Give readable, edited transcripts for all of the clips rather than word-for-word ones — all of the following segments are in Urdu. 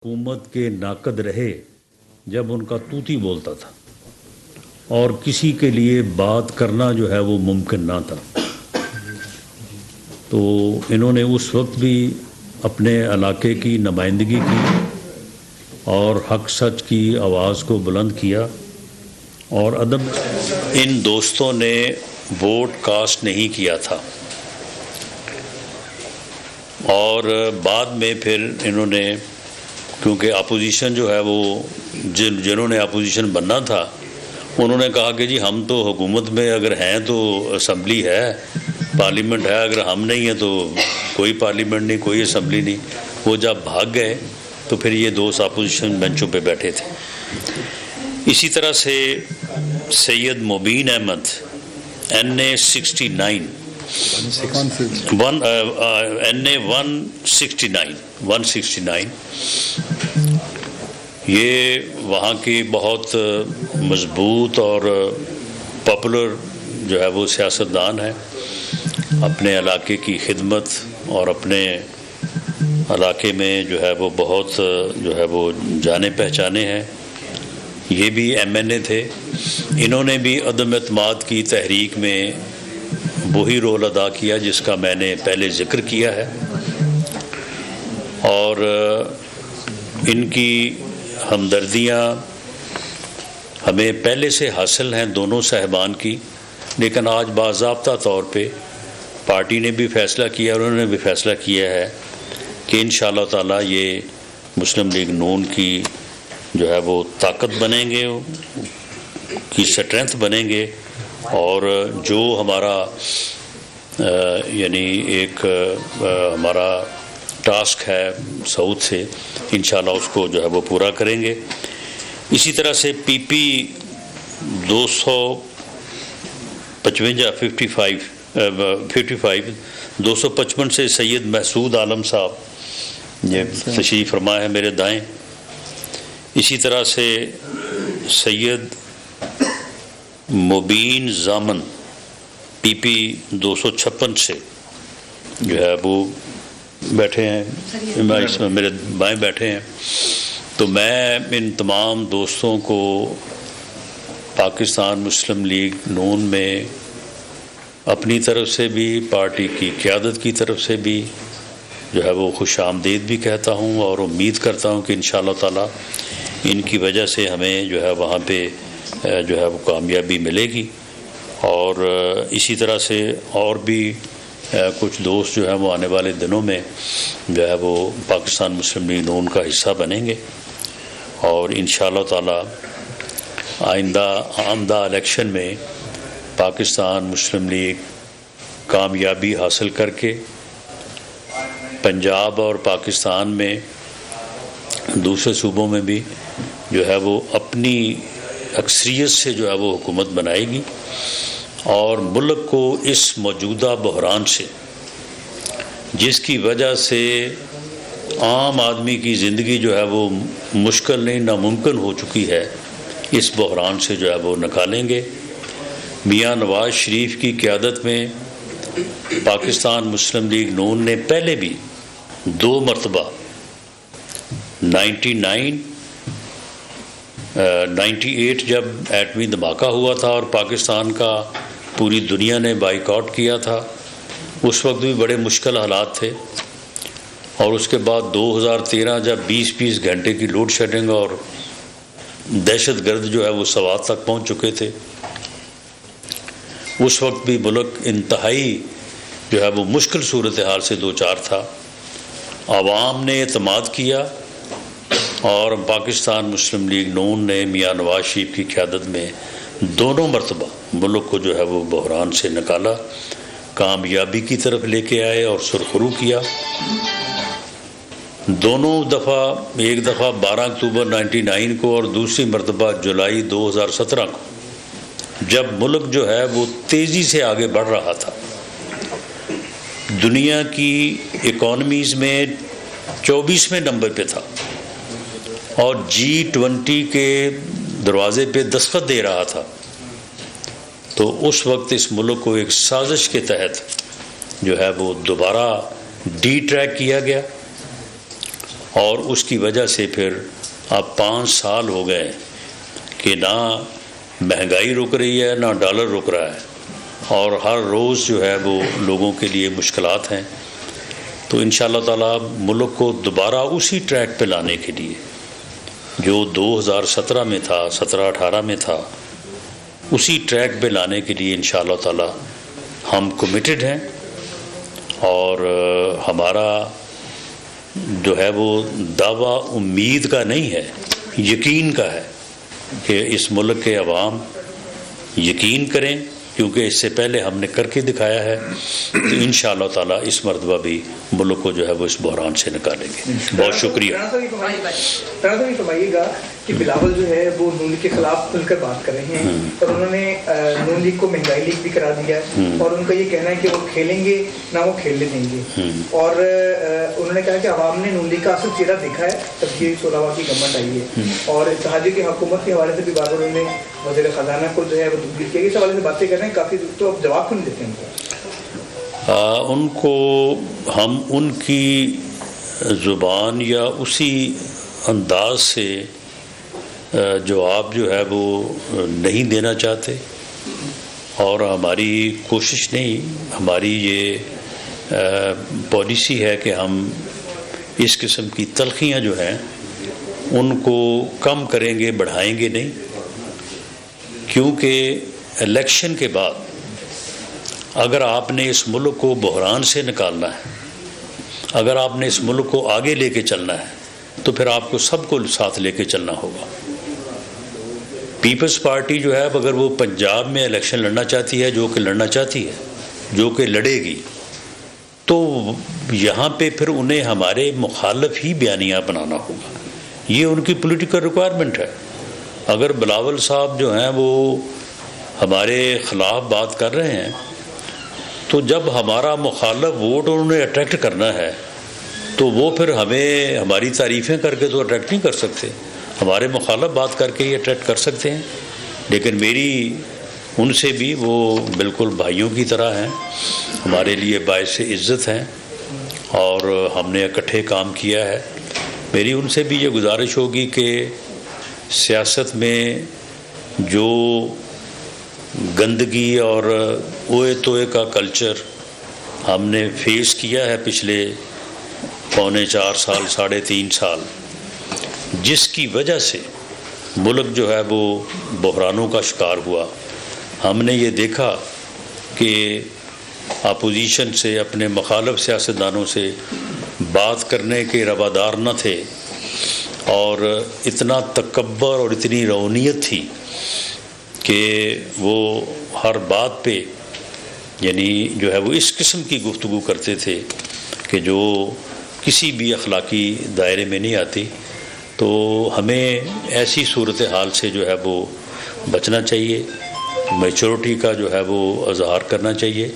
حکومت کے ناقد رہے جب ان کا طوطی بولتا تھا اور کسی کے لیے بات کرنا جو ہے وہ ممکن نہ تھا، تو انہوں نے اس وقت بھی اپنے علاقے کی نمائندگی کی اور حق سچ کی آواز کو بلند کیا اور عدم ان دوستوں نے ووٹ کاسٹ نہیں کیا تھا اور بعد میں پھر انہوں نے، کیونکہ اپوزیشن جو ہے وہ جنہوں نے اپوزیشن بننا تھا انہوں نے کہا کہ جی ہم تو حکومت میں اگر ہیں تو اسمبلی ہے، پارلیمنٹ ہے، اگر ہم نہیں ہیں تو کوئی پارلیمنٹ نہیں، کوئی اسمبلی نہیں۔ وہ جب بھاگ گئے تو پھر یہ دوست اپوزیشن بینچوں پہ بیٹھے تھے۔ اسی طرح سے سید مبین احمد NA 69 169 یہ وہاں کی بہت مضبوط اور پاپولر جو ہے وہ سیاستدان ہے، اپنے علاقے کی خدمت اور اپنے علاقے میں جو ہے وہ بہت جو ہے وہ جانے پہچانے ہیں۔ یہ بھی MNA تھے، انہوں نے بھی عدم اعتماد کی تحریک میں وہی رول ادا کیا جس کا میں نے پہلے ذکر کیا ہے، اور ان کی ہمدردیاں ہمیں پہلے سے حاصل ہیں دونوں صاحبان کی، لیکن آج باضابطہ طور پہ پارٹی نے بھی فیصلہ کیا اور انہوں نے بھی فیصلہ کیا ہے کہ انشاءاللہ تعالیٰ یہ مسلم لیگ نون کی جو ہے وہ طاقت بنیں گے، کی اسٹرینتھ بنیں گے، اور جو ہمارا یعنی ایک ہمارا ٹاسک ہے سعود سے، انشاءاللہ اس کو جو ہے وہ پورا کریں گے۔ اسی طرح سے PP 255 سے سید محسود عالم صاحب یہ تشریف فرما ہے میرے دائیں۔ اسی طرح سے سید مبین زامن PP 256 سے جو ہے وہ بیٹھے ہیں، میرے بائیں بیٹھے ہیں۔ تو میں ان تمام دوستوں کو پاکستان مسلم لیگ نون میں اپنی طرف سے بھی، پارٹی کی قیادت کی طرف سے بھی جو ہے وہ خوش آمدید بھی کہتا ہوں، اور امید کرتا ہوں کہ انشاءاللہ تعالی ان کی وجہ سے ہمیں جو ہے وہاں پہ جو ہے وہ کامیابی ملے گی۔ اور اسی طرح سے اور بھی کچھ دوست جو ہیں وہ آنے والے دنوں میں جو ہے وہ پاکستان مسلم لیگ نون کا حصہ بنیں گے، اور انشاءاللہ تعالی آئندہ الیکشن میں پاکستان مسلم لیگ کامیابی حاصل کر کے پنجاب اور پاکستان میں دوسرے صوبوں میں بھی جو ہے وہ اپنی اکثریت سے جو ہے وہ حکومت بنائے گی، اور ملک کو اس موجودہ بحران سے، جس کی وجہ سے عام آدمی کی زندگی جو ہے وہ مشکل نہیں ناممکن ہو چکی ہے، اس بحران سے جو ہے وہ نکالیں گے۔ میاں نواز شریف کی قیادت میں پاکستان مسلم لیگ نون نے پہلے بھی 2 مرتبہ 98 جب ایٹمی دھماکہ ہوا تھا اور پاکستان کا پوری دنیا نے بائیکاٹ کیا تھا، اس وقت بھی بڑے مشکل حالات تھے، اور اس کے بعد 2013 جب 20 گھنٹے کی لوڈ شیڈنگ اور دہشت گرد جو ہے وہ سوات تک پہنچ چکے تھے، اس وقت بھی ملک انتہائی جو ہے وہ مشکل صورتحال سے دوچار تھا۔ عوام نے اعتماد کیا اور پاکستان مسلم لیگ نون نے میاں نواز شریف کی قیادت میں دونوں مرتبہ ملک کو جو ہے وہ بحران سے نکالا، کامیابی کی طرف لے کے آئے اور سرخرو کیا۔ دونوں دفعہ، ایک دفعہ 12 اکتوبر 99 کو اور دوسری مرتبہ جولائی 2017 کو، جب ملک جو ہے وہ تیزی سے آگے بڑھ رہا تھا، دنیا کی اکانومیز میں 24ویں نمبر پہ تھا اور G20 کے دروازے پہ دستخط دے رہا تھا، تو اس وقت اس ملک کو ایک سازش کے تحت جو ہے وہ دوبارہ ڈی ٹریک کیا گیا، اور اس کی وجہ سے پھر اب 5 سال ہو گئے کہ نہ مہنگائی رک رہی ہے نہ ڈالر رک رہا ہے، اور ہر روز جو ہے وہ لوگوں کے لیے مشکلات ہیں۔ تو انشاءاللہ تعالیٰ ملک کو دوبارہ اسی ٹریک پہ لانے کے لیے جو 2017 میں تھا، 17-18 میں تھا، اسی ٹریک پہ لانے کے لیے انشاءاللہ تعالیٰ ہم کمیٹڈ ہیں، اور ہمارا جو ہے وہ دعویٰ امید کا نہیں ہے، یقین کا ہے کہ اس ملک کے عوام یقین کریں، کیونکہ اس سے پہلے ہم نے کر کے دکھایا ہے، تو انشاءاللہ تعالیٰ اس مرتبہ بھی ملک کو جو ہے وہ اس بحران سے نکالیں گے۔ بہت شکریہ۔ رانا فرمائیے گا کہ بلاول جو ہے وہ نون لیگ کے خلاف کھل کر بات کر رہے ہیں، اور انہوں نے نون لیگ کو مہنگائی لیگ بھی کرا دیا ہے، اور ان کا یہ کہنا ہے کہ وہ کھیلیں گے نہ وہ کھیلنے دیں گے، اور انہوں نے کہا کہ عوام نے نون لیگ کا اصل چہرہ دیکھا ہے تب یہ 16واں کی گورنمنٹ آئی ہے، اور اتحادیہ کی حکومت کے حوالے سے بھی بار بار انہوں نے وزیر خزانہ کو جو ہے وہ تنقید کی، اس حوالے سے باتیں کر رہے ہیں کافی، تو اب جواب کیوں نہیں دیتے ہیں ان کو ہم ان کی زبان یا اسی انداز سے جواب جو ہے وہ نہیں دینا چاہتے، اور ہماری کوشش نہیں، ہماری یہ پالیسی ہے کہ ہم اس قسم کی تلخیاں جو ہیں ان کو کم کریں گے، بڑھائیں گے نہیں، کیونکہ الیکشن کے بعد اگر آپ نے اس ملک کو بحران سے نکالنا ہے، اگر آپ نے اس ملک کو آگے لے کے چلنا ہے، تو پھر آپ کو سب کو ساتھ لے کے چلنا ہوگا۔ پیپلز پارٹی جو ہے اگر وہ پنجاب میں الیکشن لڑنا چاہتی ہے، جو کہ لڑنا چاہتی ہے، جو کہ لڑے گی، تو یہاں پہ پھر انہیں ہمارے مخالف ہی بیانیہ بنانا ہوگا، یہ ان کی پولیٹیکل ریکوائرمنٹ ہے۔ اگر بلاول صاحب جو ہیں وہ ہمارے خلاف بات کر رہے ہیں، تو جب ہمارا مخالف ووٹ انہوں نے اٹریکٹ کرنا ہے تو وہ پھر ہمیں ہماری تعریفیں کر کے تو اٹریکٹ نہیں کر سکتے، ہمارے مخالف بات کر کے ہی اٹریکٹ کر سکتے ہیں۔ لیکن میری ان سے بھی وہ بالکل بھائیوں کی طرح ہیں، ہمارے لیے باعث عزت ہیں، اور ہم نے اکٹھے کام کیا ہے۔ میری ان سے بھی یہ گزارش ہوگی کہ سیاست میں جو گندگی اور اوئے توئے کا کلچر ہم نے فیس کیا ہے پچھلے 3.25 سال، 3.5 سال، جس کی وجہ سے ملک جو ہے وہ بحرانوں کا شکار ہوا، ہم نے یہ دیکھا کہ اپوزیشن سے، اپنے مخالف سیاستدانوں سے بات کرنے کے روادار نہ تھے، اور اتنا تکبر اور اتنی رونیت تھی کہ وہ ہر بات پہ یعنی جو ہے وہ اس قسم کی گفتگو کرتے تھے کہ جو کسی بھی اخلاقی دائرے میں نہیں آتی۔ تو ہمیں ایسی صورتحال سے جو ہے وہ بچنا چاہیے، میچورٹی کا جو ہے وہ اظہار کرنا چاہیے۔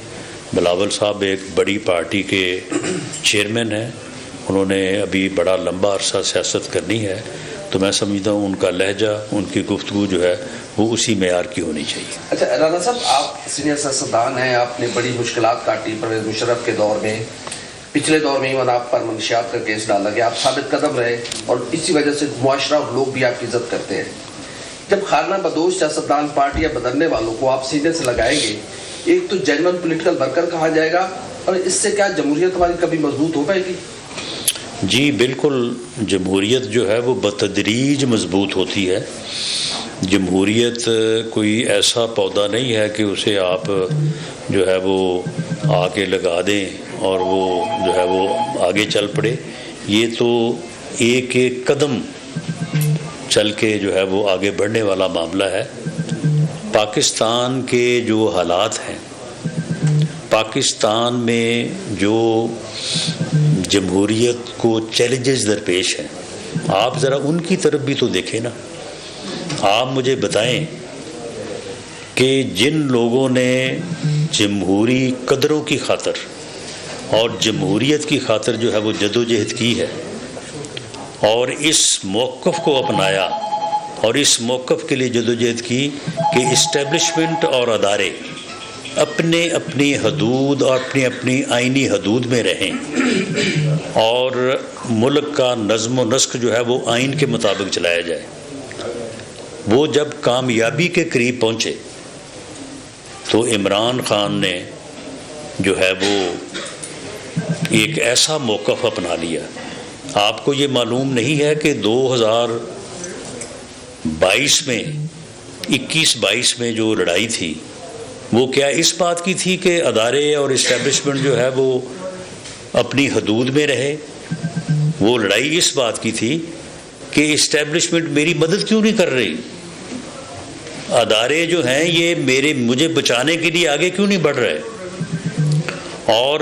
بلاول صاحب ایک بڑی پارٹی کے چیئرمین ہیں، انہوں نے ابھی بڑا لمبا عرصہ سیاست کرنی ہے، تو میں سمجھتا ہوں ان کا لہجہ، ان کی گفتگو جو ہے وہ اسی معیار کی ہونی چاہیے۔ اچھا رانا صاحب، آپ سینئر سیاستدان ہیں، آپ نے بڑی مشکلات کاٹی پرویز مشرف کے دور میں، پچھلے دور میں ایون آپ پر منشیات کا کیس ڈالا گیا، آپ ثابت قدم رہے، اور اسی وجہ سے معاشرہ اور لوگ بھی آپ کی عزت کرتے ہیں۔ جب خانہ بدوش سیاستدان پارٹیاں بدلنے والوں کو آپ سینے سے لگائیں گے، ایک تو جینوئن پولیٹیکل ورکر کہا جائے گا، اور اس سے کیا جمہوریت ہماری کبھی مضبوط ہو پائے گی؟ جی بالکل، جمہوریت جو ہے وہ بتدریج مضبوط ہوتی ہے۔ جمہوریت کوئی ایسا پودا نہیں ہے کہ اسے آپ جو ہے وہ آ کے لگا دیں اور وہ جو ہے وہ آگے چل پڑے۔ یہ تو ایک ایک قدم چل کے جو ہے وہ آگے بڑھنے والا معاملہ ہے۔ پاکستان کے جو حالات ہیں، پاکستان میں جو جمہوریت کو چیلنجز درپیش ہیں، آپ ذرا ان کی طرف بھی تو دیکھیں نا۔ آپ مجھے بتائیں کہ جن لوگوں نے جمہوری قدروں کی خاطر اور جمہوریت کی خاطر جو ہے وہ جدوجہد کی ہے، اور اس موقف کو اپنایا، اور اس موقف کے لیے جدوجہد کی کہ اسٹیبلشمنٹ اور ادارے اپنے اپنی حدود اور اپنی اپنی آئینی حدود میں رہیں اور ملک کا نظم و نسق جو ہے وہ آئین کے مطابق چلایا جائے. وہ جب کامیابی کے قریب پہنچے تو عمران خان نے جو ہے وہ ایک ایسا موقف اپنا لیا. آپ کو یہ معلوم نہیں ہے کہ 2022 میں 21-22 میں جو لڑائی تھی وہ کیا اس بات کی تھی کہ ادارے اور اسٹیبلشمنٹ جو ہے وہ اپنی حدود میں رہے؟ وہ لڑائی اس بات کی تھی کہ اسٹیبلشمنٹ میری مدد کیوں نہیں کر رہی، ادارے جو ہیں یہ مجھے بچانے کے لیے آگے کیوں نہیں بڑھ رہے. اور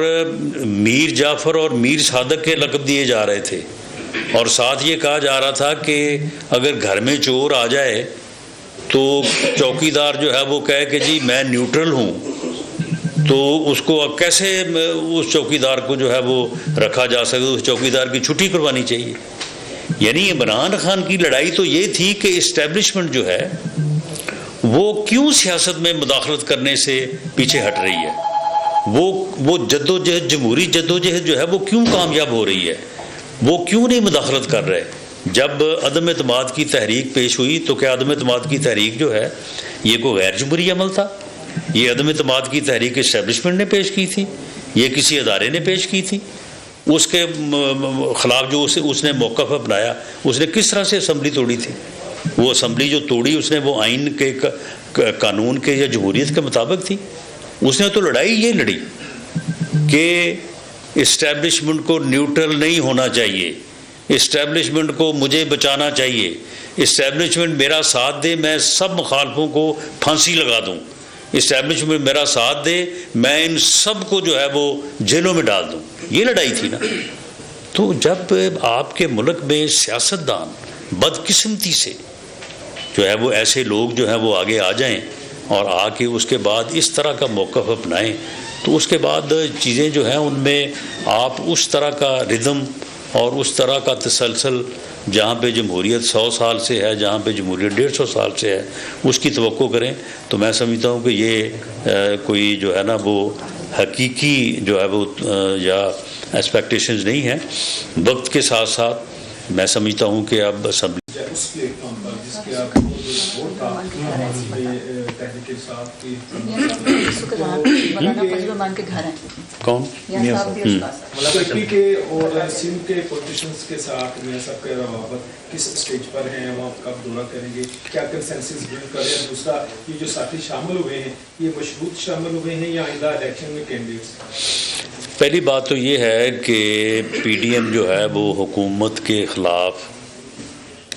میر جعفر اور میر صادق کے لقب دیے جا رہے تھے اور ساتھ یہ کہا جا رہا تھا کہ اگر گھر میں چور آ جائے تو چوکیدار جو ہے وہ کہے کہ جی میں نیوٹرل ہوں، تو اس کو اب کیسے اس چوکیدار کو جو ہے وہ رکھا جا سکے، اس چوکیدار کی چھٹی کروانی چاہیے. یعنی عمران خان کی لڑائی تو یہ تھی کہ اسٹیبلشمنٹ جو ہے وہ کیوں سیاست میں مداخلت کرنے سے پیچھے ہٹ رہی ہے، وہ جدوجہد جمہوری جدوجہد جو ہے وہ کیوں کامیاب ہو رہی ہے، وہ کیوں نہیں مداخلت کر رہے. جب عدم اعتماد کی تحریک پیش ہوئی تو کیا عدم اعتماد کی تحریک جو ہے یہ کوئی غیر جمہوری عمل تھا؟ یہ عدم اعتماد کی تحریک اسٹیبلشمنٹ نے پیش کی تھی، یہ کسی ادارے نے پیش کی تھی؟ اس کے خلاف جو اس نے موقف اپنایا، اس نے کس طرح سے اسمبلی توڑی تھی؟ وہ اسمبلی جو توڑی اس نے وہ آئین کے قانون کے یا جمہوریت کے مطابق تھی. اس نے تو لڑائی یہ لڑی کہ اسٹیبلشمنٹ کو نیوٹرل نہیں ہونا چاہیے، اسٹیبلشمنٹ کو مجھے بچانا چاہیے، اسٹیبلشمنٹ میرا ساتھ دے میں سب مخالفوں کو پھانسی لگا دوں، اسٹیبلشمنٹ میرا ساتھ دے میں ان سب کو جو ہے وہ جیلوں میں ڈال دوں. یہ لڑائی تھی نا. تو جب آپ کے ملک میں سیاستدان بدقسمتی سے جو ہے وہ ایسے لوگ جو ہیں وہ آگے آ جائیں اور آ کے اس کے بعد اس طرح کا موقف اپنائیں تو اس کے بعد چیزیں جو ہیں ان میں آپ اس طرح کا ردم اور اس طرح کا تسلسل جہاں پہ جمہوریت 100 سال سے ہے، جہاں پہ جمہوریت 150 سال سے ہے، اس کی توقع کریں تو میں سمجھتا ہوں کہ یہ کوئی جو ہے نا وہ حقیقی جو ہے وہ یا ایکسپیکٹیشنز نہیں ہیں. وقت کے ساتھ ساتھ میں سمجھتا ہوں کہ اب اسمبلی اس پلیٹ فارم پر جس کے آپ ووٹ تھا تحریک انصاف کی کون پی کے اور سندھ کے پولیٹیشنز کے ساتھ میاں صاحب کا روابط کس اسٹیج پر ہیں، وہ کب دورہ کریں گے، کیا کنسنسس بلڈ کر رہے ہیں؟ دوسرا یہ جو ساتھی شامل ہوئے ہیں یہ مشروط شامل ہوئے ہیں یا آئندہ الیکشن میں کینڈیڈیٹس؟ پہلی بات تو یہ ہے کہ پی ڈی ایم جو ہے وہ حکومت کے خلاف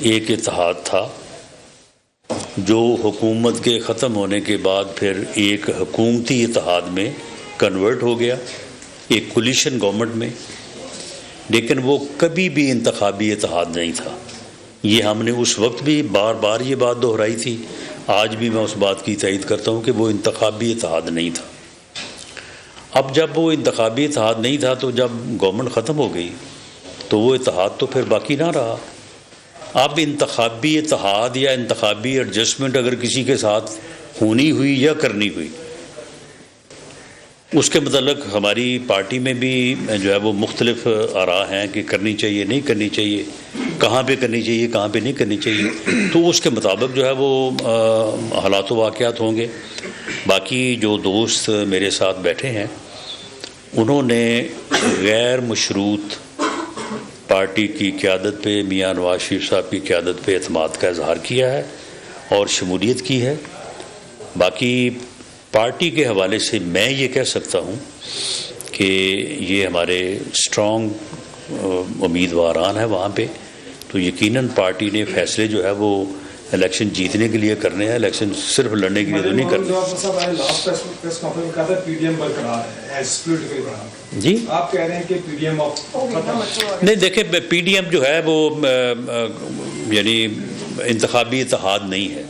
ایک اتحاد تھا جو حکومت کے ختم ہونے کے بعد پھر ایک حکومتی اتحاد میں کنورٹ ہو گیا، ایک کولیشن گورنمنٹ میں. لیکن وہ کبھی بھی انتخابی اتحاد نہیں تھا. یہ ہم نے اس وقت بھی بار بار یہ بات دہرائی تھی، آج بھی میں اس بات کی تائید کرتا ہوں کہ وہ انتخابی اتحاد نہیں تھا. اب جب وہ انتخابی اتحاد نہیں تھا تو جب گورنمنٹ ختم ہو گئی تو وہ اتحاد تو پھر باقی نہ رہا. اب انتخابی اتحاد یا انتخابی ایڈجسٹمنٹ اگر کسی کے ساتھ ہونی ہوئی یا کرنی ہوئی، اس کے متعلق ہماری پارٹی میں بھی جو ہے وہ مختلف آراء ہیں کہ کرنی چاہیے نہیں کرنی چاہیے، کہاں پہ کرنی چاہیے کہاں پہ نہیں کرنی چاہیے. تو اس کے مطابق جو ہے وہ حالات و واقعات ہوں گے. باقی جو دوست میرے ساتھ بیٹھے ہیں انہوں نے غیر مشروط پارٹی کی قیادت پہ، میاں نواز شریف صاحب کی قیادت پہ اعتماد کا اظہار کیا ہے اور شمولیت کی ہے. باقی پارٹی کے حوالے سے میں یہ کہہ سکتا ہوں کہ یہ ہمارے اسٹرانگ امیدواران ہیں وہاں پہ، تو یقیناً پارٹی نے فیصلے جو ہے وہ الیکشن جیتنے کے لیے کرنے ہیں، الیکشن صرف لڑنے کے لیے تو نہیں کرنے. جی آپ کہہ رہے ہیں کہ پی ڈی ایم نہیں، دیکھیں پی ڈی ایم جو ہے وہ یعنی انتخابی اتحاد نہیں ہے.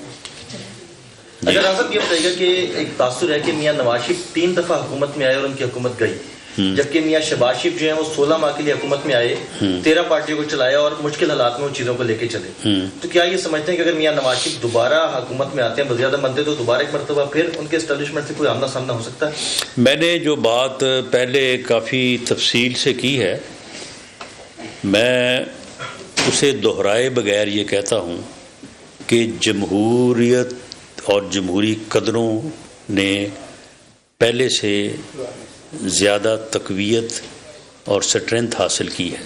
اگر آپ یہ بتائیے گا کہ ایک تاثر ہے کہ میاں نواز شریف 3 دفعہ حکومت میں آئے اور ان کی حکومت گئی، جبکہ میاں شہباز شریف جو ہیں وہ 16 ماہ کے لیے حکومت میں آئے، 13 پارٹیوں کو چلایا اور مشکل حالات میں ان چیزوں کو لے کے چلے. تو کیا یہ سمجھتے ہیں کہ اگر میاں نواز شریف دوبارہ حکومت میں آتے ہیں بزیادہ بنتے تو دوبارہ ایک مرتبہ پھر ان کے اسٹیبلشمنٹ سے کوئی آمنا سامنا ہو سکتا ہے؟ میں نے جو بات پہلے کافی تفصیل سے کی ہے، میں اسے دہرائے بغیر یہ کہتا ہوں کہ جمہوریت اور جمہوری قدروں نے پہلے سے زیادہ تقویت اور سٹرینتھ حاصل کی ہے.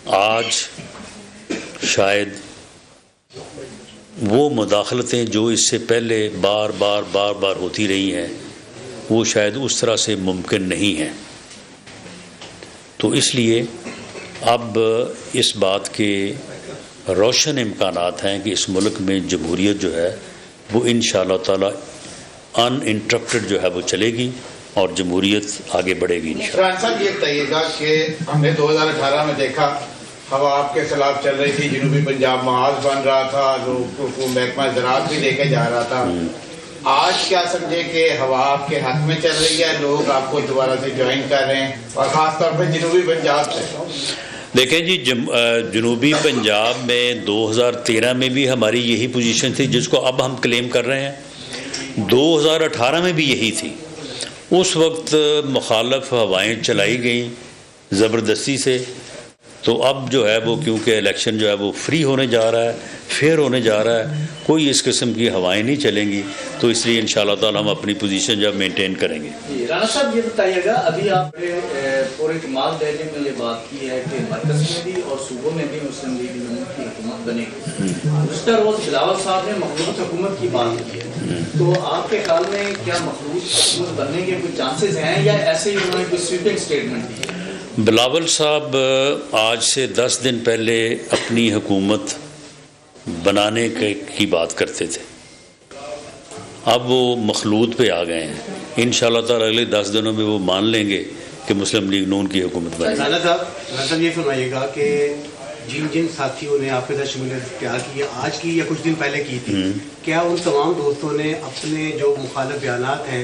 آج شاید وہ مداخلتیں جو اس سے پہلے بار بار ہوتی رہی ہیں وہ شاید اس طرح سے ممکن نہیں ہیں. تو اس لیے اب اس بات کے روشن امکانات ہیں کہ اس ملک میں جمہوریت جو ہے وہ انشاءاللہ تعالی ان انٹرپٹڈ جو ہے وہ چلے گی اور جمہوریت آگے بڑھے گی انشاءاللہ. عمران صاحب یہ بتائیے گا کہ ہم نے 2018 میں دیکھا ہوا آپ کے خلاف چل رہی تھی، جنوبی پنجاب محاذ بن رہا تھا، جو محکمہ زراعت بھی لے کے جا رہا تھا. آج کیا سمجھے کہ ہوا آپ کے حق میں چل رہی ہے، لوگ آپ کو دوبارہ سے جوائن کر رہے ہیں اور خاص طور پہ جنوبی پنجاب سے؟ دیکھیں جی، جنوبی پنجاب میں 2013 میں بھی ہماری یہی پوزیشن تھی جس کو اب ہم کلیم کر رہے ہیں، 2018 میں بھی یہی تھی. اس وقت مخالف ہوائیں چلائی گئیں زبردستی سے. تو اب جو ہے وہ کیونکہ الیکشن جو ہے وہ فری ہونے جا رہا ہے، فیئر ہونے جا رہا ہے، کوئی اس قسم کی ہوائیں نہیں چلیں گی. تو اس لیے انشاءاللہ تعالی ہم اپنی پوزیشن جب مینٹین کریں گے. رانا صاحب یہ بتائیے گا، ابھی آپ نے پورے کمال دہلی میں یہ بات کی ہے کہ مرکز میں بھی اور صوبوں میں بھی مسلم لیگ نون کی حکومت بنے گی. گزشتہ روز بلاول صاحب نے مخلوط حکومت کی بات کی ہے، تو آپ کے خیال میں کیا مخلوط حکومت بننے کے کوئی چانسز ہیں یا ایسے ہی انہوں نے کوئی سویپنگ اسٹیٹمنٹ دی ہے؟ بلاول صاحب آج سے 10 دن پہلے اپنی حکومت بنانے کی بات کرتے تھے، اب وہ مخلوط پہ آ گئے ہیں. انشاءاللہ تعالی اگلے 10 دنوں میں وہ مان لیں گے کہ مسلم لیگ نون کی حکومت بنے. رانا صاحب یہ فرمائیے گا کہ جن ساتھیوں نے آپ کے ساتھ شمولیت اختیار کی ہے آج کی یا کچھ دن پہلے کی تھی، کیا ان تمام دوستوں نے اپنے جو مخالف بیانات ہیں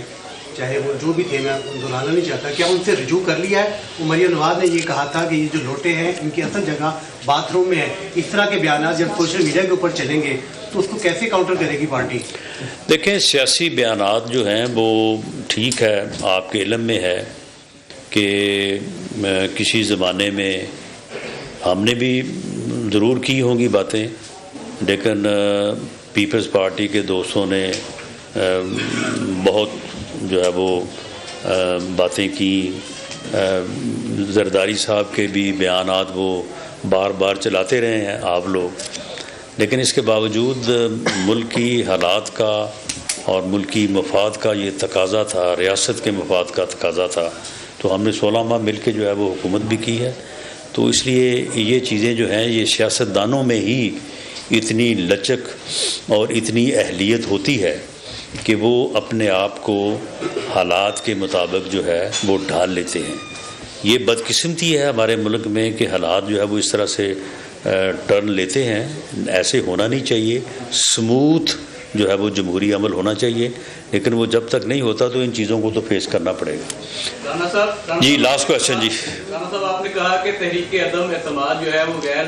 چاہے وہ جو بھی تھے، میں دہرانا نہیں چاہتا، کیا ان سے رجوع کر لیا ہے؟ مریم نواز نے یہ کہا تھا کہ یہ جو لوٹے ہیں ان کی اصل جگہ باتھ روم میں ہے. اس طرح کے بیانات جب سوشل میڈیا کے اوپر چلیں گے تو اس کو کیسے کاؤنٹر کرے گی پارٹی؟ دیکھیں، سیاسی بیانات جو ہیں وہ ٹھیک ہے، آپ کے علم میں ہے کہ کسی زمانے میں ہم نے بھی ضرور کی ہوں گی باتیں، لیکن پیپلز پارٹی کے دوستوں نے بہت جو ہے وہ باتیں کی. زرداری صاحب کے بھی بیانات وہ بار بار چلاتے رہے ہیں آپ لوگ، لیکن اس کے باوجود ملکی حالات کا اور ملکی مفاد کا یہ تقاضا تھا، ریاست کے مفاد کا تقاضا تھا، تو ہم نے 16 ماہ مل کے جو ہے وہ حکومت بھی کی ہے. تو اس لیے یہ چیزیں جو ہیں یہ سیاستدانوں میں ہی اتنی لچک اور اتنی اہلیت ہوتی ہے کہ وہ اپنے آپ کو حالات کے مطابق جو ہے وہ ڈھال لیتے ہیں. یہ بدقسمتی ہے ہمارے ملک میں کہ حالات جو ہے وہ اس طرح سے ٹرن لیتے ہیں. ایسے ہونا نہیں چاہیے، سموتھ جو ہے وہ جمہوری عمل ہونا چاہیے، لیکن وہ جب تک نہیں ہوتا تو ان چیزوں کو تو فیس کرنا پڑے گا. رانا صاحب جی لاسٹ کویسچن. جی رانا صاحب، آپ نے کہا کہ تحریک عدم اعتماد جو ہے وہ غیر